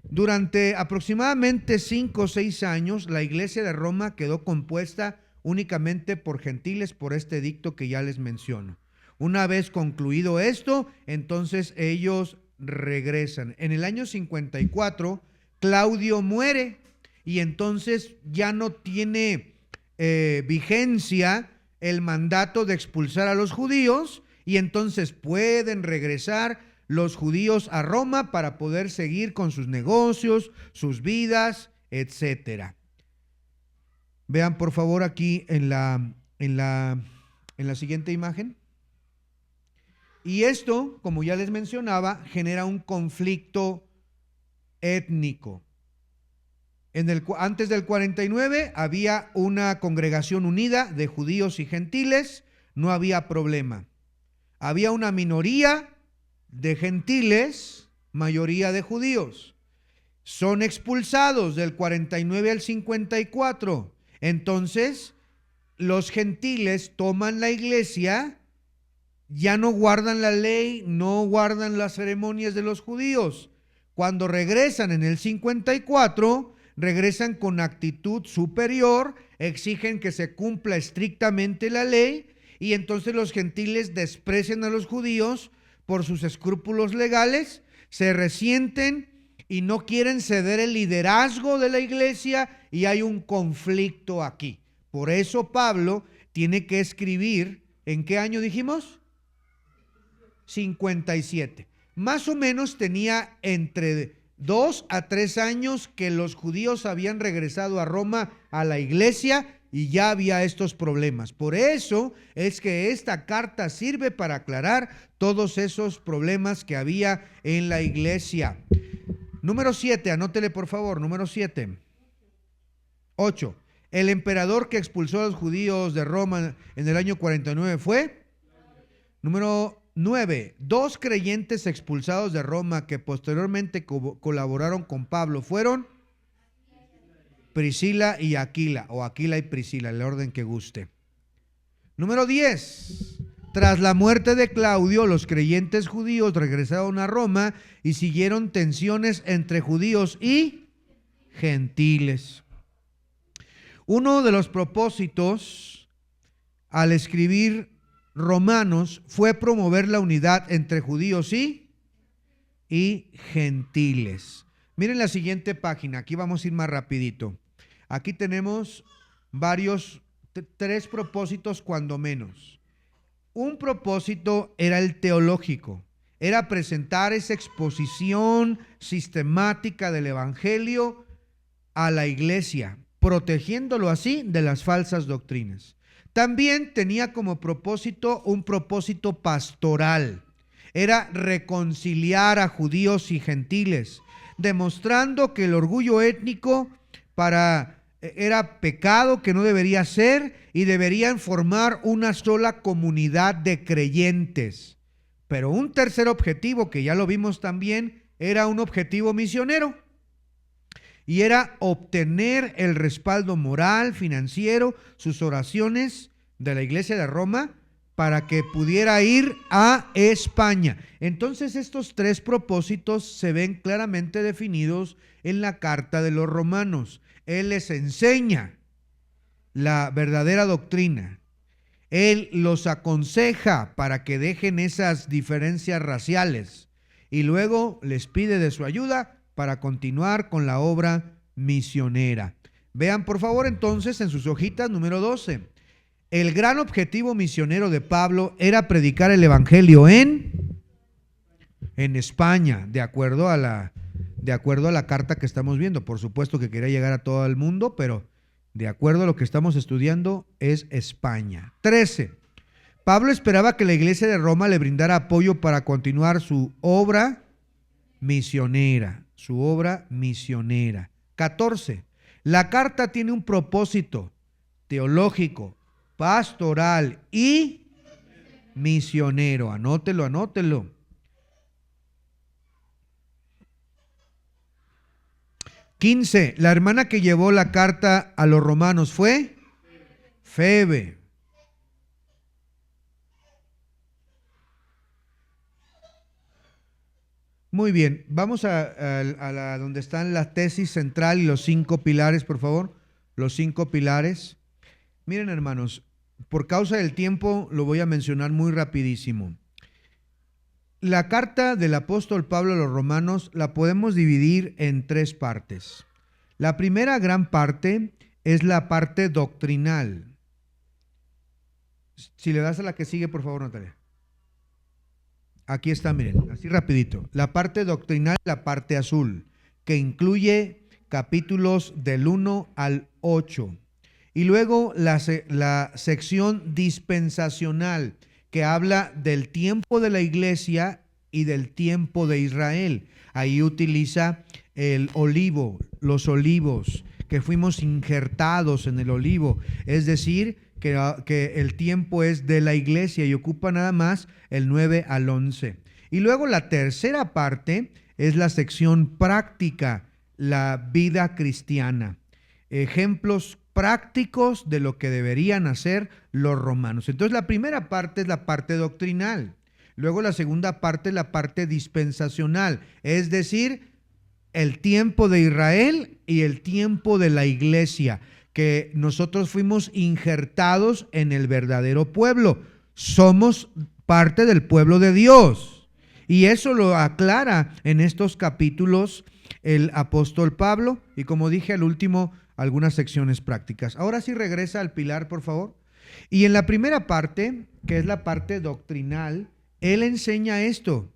Durante aproximadamente 5 o 6 años, la iglesia de Roma quedó compuesta únicamente por gentiles por este edicto que ya les menciono. Una vez concluido esto, entonces ellos regresan. En el año 54, Claudio muere y entonces ya no tiene vigencia el mandato de expulsar a los judíos y entonces pueden regresar los judíos a Roma para poder seguir con sus negocios, sus vidas, etcétera. Vean por favor aquí en la siguiente imagen. Y esto, como ya les mencionaba, genera un conflicto étnico. Antes del 49 había una congregación unida de judíos y gentiles, no había problema. Había una minoría de gentiles, mayoría de judíos. Son expulsados del 49 al 54. Entonces, los gentiles toman la iglesia, ya no guardan la ley, no guardan las ceremonias de los judíos. Cuando regresan en el 54, regresan con actitud superior, exigen que se cumpla estrictamente la ley y entonces los gentiles desprecian a los judíos por sus escrúpulos legales, se resienten y no quieren ceder el liderazgo de la iglesia y hay un conflicto aquí. Por eso Pablo tiene que escribir, ¿en qué año dijimos? 57. Más o menos tenía entre 2 a 3 años que los judíos habían regresado a Roma a la iglesia y ya había estos problemas. Por eso es que esta carta sirve para aclarar todos esos problemas que había en la iglesia. Número 7, anótele por favor, número 7. 8. El emperador que expulsó a los judíos de Roma en el año 49 fue. Número 9. 2 creyentes expulsados de Roma que posteriormente colaboraron con Pablo fueron Priscila y Aquila, o Aquila y Priscila, el orden que guste. Número 10. Tras la muerte de Claudio, los creyentes judíos regresaron a Roma y siguieron tensiones entre judíos y gentiles. Uno de los propósitos al escribir Romanos fue promover la unidad entre judíos y gentiles. Miren la siguiente página, aquí vamos a ir más rapidito. Aquí tenemos varios, 3 propósitos cuando menos. Un propósito era el teológico, era presentar esa exposición sistemática del evangelio a la iglesia. protegiéndolo así de las falsas doctrinas. También tenía como propósito un propósito pastoral. Era reconciliar a judíos y gentiles, demostrando que el orgullo étnico era pecado que no debería ser y deberían formar una sola comunidad de creyentes. Pero un tercer objetivo, que ya lo vimos también, era un objetivo misionero. Y era obtener el respaldo moral, financiero, sus oraciones de la Iglesia de Roma para que pudiera ir a España. Entonces estos tres propósitos se ven claramente definidos en la carta de los romanos. Él les enseña la verdadera doctrina. Él los aconseja para que dejen esas diferencias raciales y luego les pide de su ayuda para continuar con la obra misionera. Vean por favor entonces en sus hojitas número 12. El gran objetivo misionero de Pablo era predicar el evangelio en España, de acuerdo a la carta que estamos viendo. Por supuesto que quería llegar a todo el mundo, pero de acuerdo a lo que estamos estudiando es España. 13. Pablo esperaba que la iglesia de Roma le brindara apoyo para continuar su obra misionera. 14. La carta tiene un propósito teológico, pastoral y misionero. Anótelo. 15. La hermana que llevó la carta a los romanos fue Febe. Muy bien, vamos a donde están la tesis central y los 5 pilares, por favor. Los 5 pilares. Miren, hermanos, por causa del tiempo lo voy a mencionar muy rapidísimo. La carta del apóstol Pablo a los romanos la podemos dividir en 3 partes. La primera gran parte es la parte doctrinal. Si le das a la que sigue, por favor, Natalia. Aquí está, miren, así rapidito. La parte doctrinal, la parte azul, que incluye capítulos del 1 al 8. Y luego la sección dispensacional, que habla del tiempo de la iglesia y del tiempo de Israel. Ahí utiliza el olivo, los olivos, que fuimos injertados en el olivo. Es decir, que el tiempo es de la iglesia y ocupa nada más el 9 al 11. Y luego la tercera parte es la sección práctica, la vida cristiana. Ejemplos prácticos de lo que deberían hacer los romanos. Entonces la primera parte es la parte doctrinal. Luego la segunda parte es la parte dispensacional, es decir, el tiempo de Israel y el tiempo de la iglesia, que nosotros fuimos injertados en el verdadero pueblo. Somos parte del pueblo de Dios. Y eso lo aclara en estos capítulos el apóstol Pablo. Y como dije al último, algunas secciones prácticas. Ahora sí regresa al pilar, por favor. Y en la primera parte, que es la parte doctrinal, él enseña esto.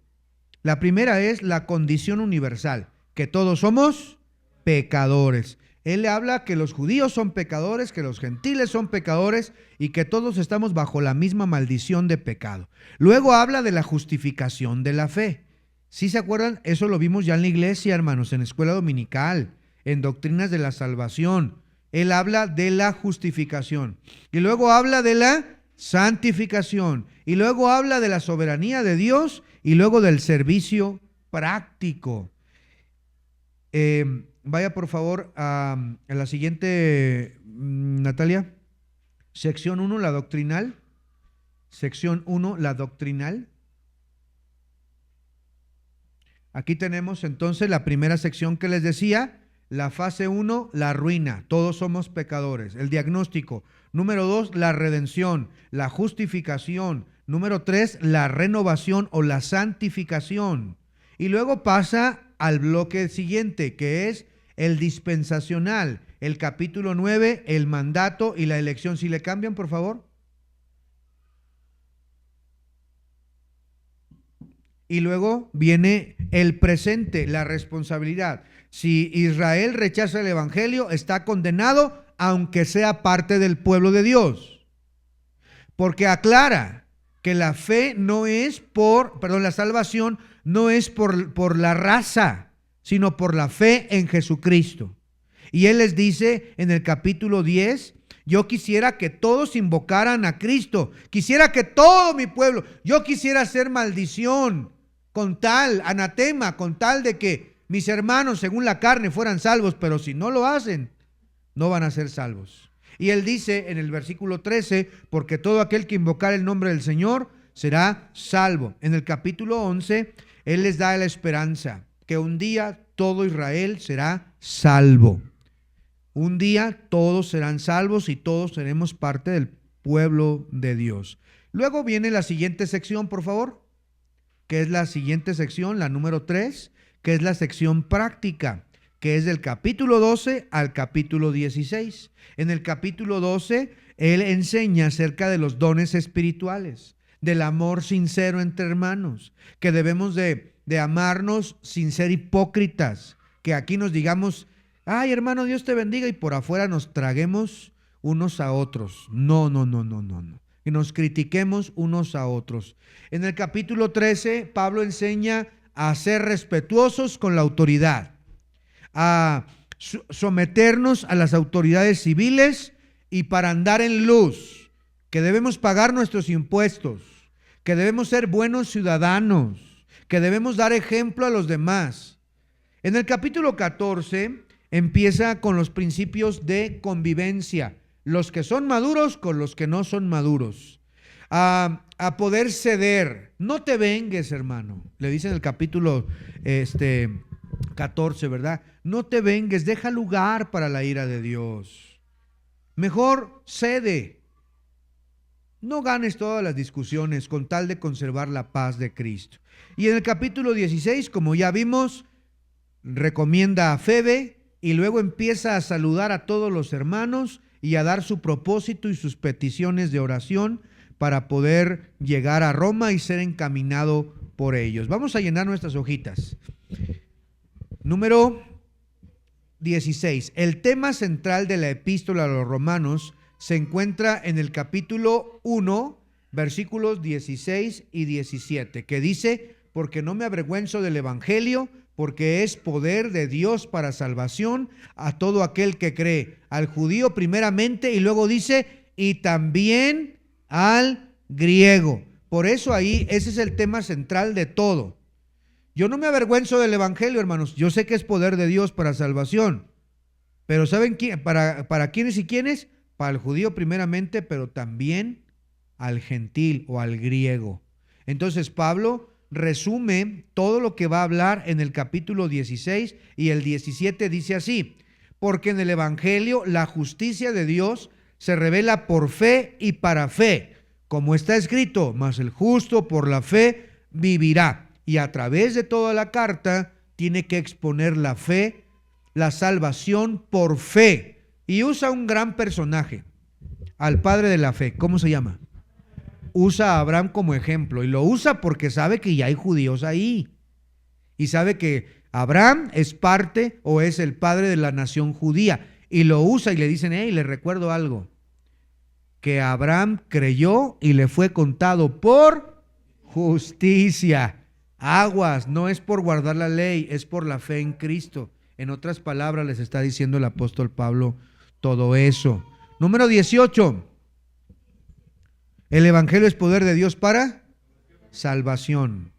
La primera es la condición universal, que todos somos pecadores. Él le habla que los judíos son pecadores, que los gentiles son pecadores y que todos estamos bajo la misma maldición de pecado. Luego habla de la justificación de la fe. ¿Sí se acuerdan? Eso lo vimos ya en la iglesia, hermanos, en escuela dominical, en doctrinas de la salvación. Él habla de la justificación. Y luego habla de la santificación. Y luego habla de la soberanía de Dios y luego del servicio práctico. Vaya por favor a la siguiente, Natalia. Sección 1, la doctrinal. Sección 1, la doctrinal. Aquí tenemos entonces la primera sección que les decía. La fase 1, la ruina. Todos somos pecadores. El diagnóstico. Número 2, la redención, la justificación. Número 3, la renovación o la santificación. Y luego pasa al bloque siguiente, que es el dispensacional, el capítulo 9, el mandato y la elección. Si le cambian, por favor. y luego viene el presente, la responsabilidad. Si Israel rechaza el evangelio, está condenado, aunque sea parte del pueblo de Dios. Porque aclara que la fe no es la salvación no es por la raza, sino por la fe en Jesucristo. Y Él les dice en el capítulo 10, yo quisiera que todos invocaran a Cristo, quisiera que todo mi pueblo, yo quisiera hacer maldición con tal, anatema, con tal de que mis hermanos según la carne fueran salvos, pero si no lo hacen, no van a ser salvos. Y Él dice en el versículo 13, porque todo aquel que invocar el nombre del Señor será salvo. En el capítulo 11, Él les da la esperanza que un día todo Israel será salvo. Un día todos serán salvos y todos seremos parte del pueblo de Dios. Luego viene la siguiente sección, por favor, que es la siguiente sección, la número 3, que es la sección práctica, que es del capítulo 12 al capítulo 16. En el capítulo 12, Él enseña acerca de los dones espirituales, del amor sincero entre hermanos, que debemos de amarnos sin ser hipócritas, que aquí nos digamos, ay hermano, Dios te bendiga, y por afuera nos traguemos unos a otros. No. Y nos critiquemos unos a otros. En el capítulo 13, Pablo enseña a ser respetuosos con la autoridad, a someternos a las autoridades civiles y para andar en luz, que debemos pagar nuestros impuestos, que debemos ser buenos ciudadanos, que debemos dar ejemplo a los demás. En el capítulo 14 empieza con los principios de convivencia, los que son maduros con los que no son maduros, a poder ceder. No te vengues, hermano, le dice en el capítulo 14, ¿verdad? No te vengues, deja lugar para la ira de Dios. Mejor cede. No ganes todas las discusiones con tal de conservar la paz de Cristo. Y en el capítulo 16, como ya vimos, recomienda a Febe y luego empieza a saludar a todos los hermanos y a dar su propósito y sus peticiones de oración para poder llegar a Roma y ser encaminado por ellos. Vamos a llenar nuestras hojitas. Número 16. El tema central de la epístola a los romanos se encuentra en el capítulo 1, versículos 16 y 17, que dice, porque no me avergüenzo del evangelio, porque es poder de Dios para salvación a todo aquel que cree, al judío primeramente, y luego dice, y también al griego. Por eso ahí, ese es el tema central de todo. Yo no me avergüenzo del evangelio, hermanos. Yo sé que es poder de Dios para salvación. Pero ¿saben quién? ¿Para quiénes y quiénes? Para el judío primeramente, pero también al gentil o al griego. Entonces Pablo resume todo lo que va a hablar en el capítulo 16 y el 17 dice así, porque en el evangelio la justicia de Dios se revela por fe y para fe, como está escrito, mas el justo por la fe vivirá. Y a través de toda la carta tiene que exponer la fe, la salvación por fe. Y usa un gran personaje, al padre de la fe. ¿Cómo se llama? Usa a Abraham como ejemplo. Y lo usa porque sabe que ya hay judíos ahí. Y sabe que Abraham es parte o es el padre de la nación judía. Y lo usa y le dicen, hey, le recuerdo algo. Que Abraham creyó y le fue contado por justicia. Aguas, no es por guardar la ley, es por la fe en Cristo. En otras palabras les está diciendo el apóstol Pablo todo eso. Número 18. El evangelio es poder de Dios para salvación.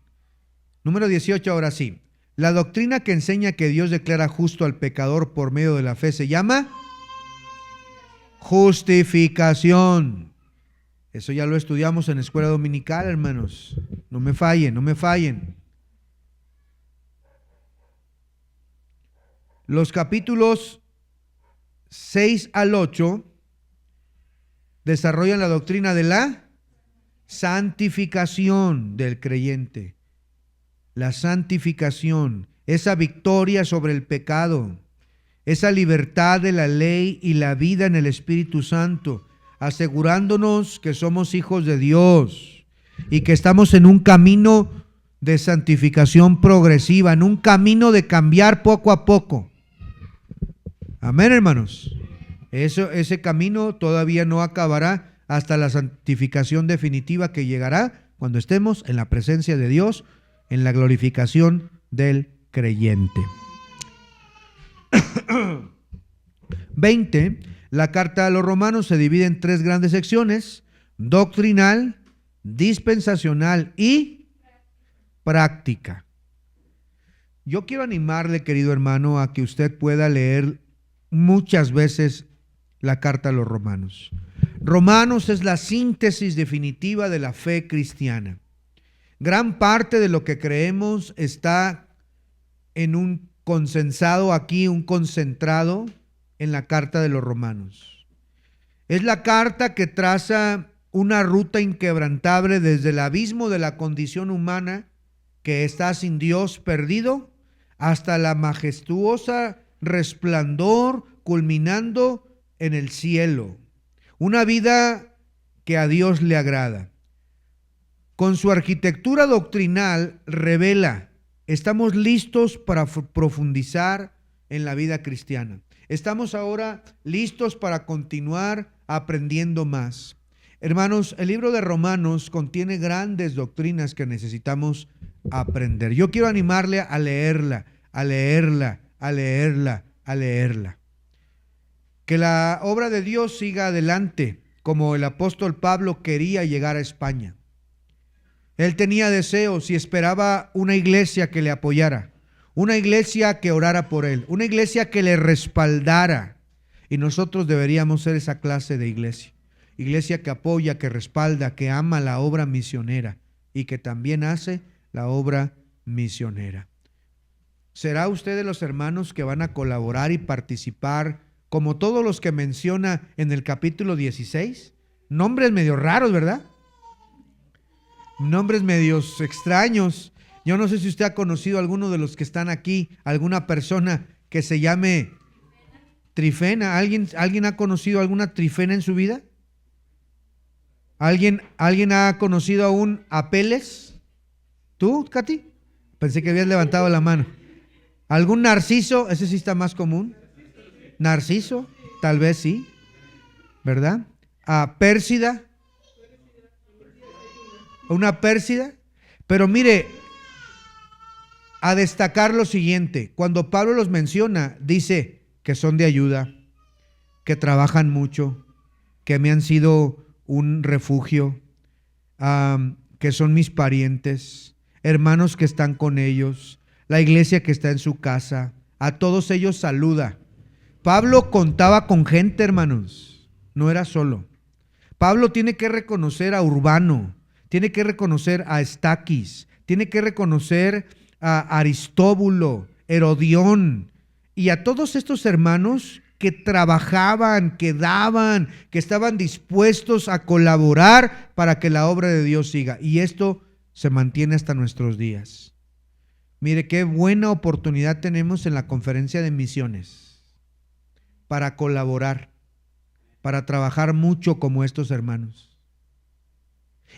Número 18, ahora sí. La doctrina que enseña que Dios declara justo al pecador por medio de la fe se llama justificación. Eso ya lo estudiamos en escuela dominical, hermanos. No me fallen, no me fallen. Los capítulos 6 al 8 desarrollan la doctrina de la santificación del creyente. La santificación, esa victoria sobre el pecado, esa libertad de la ley y la vida en el Espíritu Santo, asegurándonos que somos hijos de Dios y que estamos en un camino de santificación progresiva, en un camino de cambiar poco a poco. Amén, hermanos. Ese camino todavía no acabará hasta la santificación definitiva que llegará cuando estemos en la presencia de Dios, en la glorificación del creyente. 20. La carta a los romanos se divide en 3 grandes secciones: doctrinal, dispensacional y práctica. Yo quiero animarle, querido hermano, a que usted pueda leer muchas veces la carta a los romanos. Romanos es la síntesis definitiva de la fe cristiana. Gran parte de lo que creemos está en un condensado aquí, un concentrado en la carta de los romanos. Es la carta que traza una ruta inquebrantable desde el abismo de la condición humana que está sin Dios, perdido, hasta la majestuosa resplandor culminando en el cielo. Una vida que a Dios le agrada. Con su arquitectura doctrinal revela: estamos listos para profundizar en la vida cristiana. Estamos ahora listos para continuar aprendiendo más. Hermanos, el libro de Romanos contiene grandes doctrinas que necesitamos aprender. Yo quiero animarle a leerla, a leerla, a leerla, a leerla. Que la obra de Dios siga adelante, como el apóstol Pablo quería llegar a España. Él tenía deseos y esperaba una iglesia que le apoyara, una iglesia que orara por él, una iglesia que le respaldara. Y nosotros deberíamos ser esa clase de iglesia. Iglesia que apoya, que respalda, que ama la obra misionera y que también hace la obra misionera. ¿Será usted de los hermanos que van a colaborar y participar como todos los que menciona en el capítulo 16? Nombres medio raros, ¿verdad? Nombres medios extraños. Yo no sé si usted ha conocido a alguno de los que están aquí, alguna persona que se llame Trifena. ¿Alguien ha conocido alguna Trifena en su vida? ¿Alguien ha conocido a un Apeles? ¿Tú, Katy? Pensé que habías levantado la mano. ¿Algún Narciso? Ese sí está más común. Narciso, tal vez sí, ¿verdad? A Pérsida. Una Pérsida. Pero mire, a destacar lo siguiente: cuando Pablo los menciona, dice que son de ayuda, que trabajan mucho, que me han sido un refugio, que son mis parientes, hermanos que están con ellos, la iglesia que está en su casa. A todos ellos saluda. Pablo contaba con gente, hermanos, no era solo. Pablo tiene que reconocer a Urbano, tiene que reconocer a Estaquis, tiene que reconocer a Aristóbulo, Herodión y a todos estos hermanos que trabajaban, que daban, que estaban dispuestos a colaborar para que la obra de Dios siga. Y esto se mantiene hasta nuestros días. Mire qué buena oportunidad tenemos en la conferencia de misiones para colaborar, para trabajar mucho como estos hermanos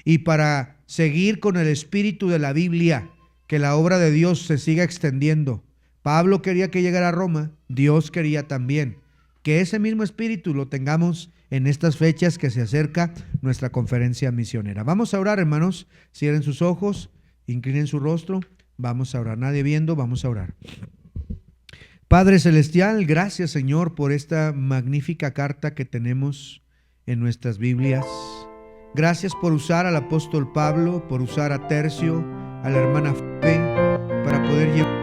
y para seguir con el espíritu de la Biblia, que la obra de Dios se siga extendiendo. Pablo quería que llegara a Roma, Dios quería también que ese mismo espíritu lo tengamos en estas fechas que se acerca nuestra conferencia misionera. Vamos a orar, hermanos. Cierren sus ojos, inclinen su rostro. Vamos a orar. Nadie viendo, vamos a orar. Padre Celestial, gracias, Señor, por esta magnífica carta que tenemos en nuestras Biblias. Gracias por usar al apóstol Pablo, por usar a Tercio, a la hermana Fe, para poder llevar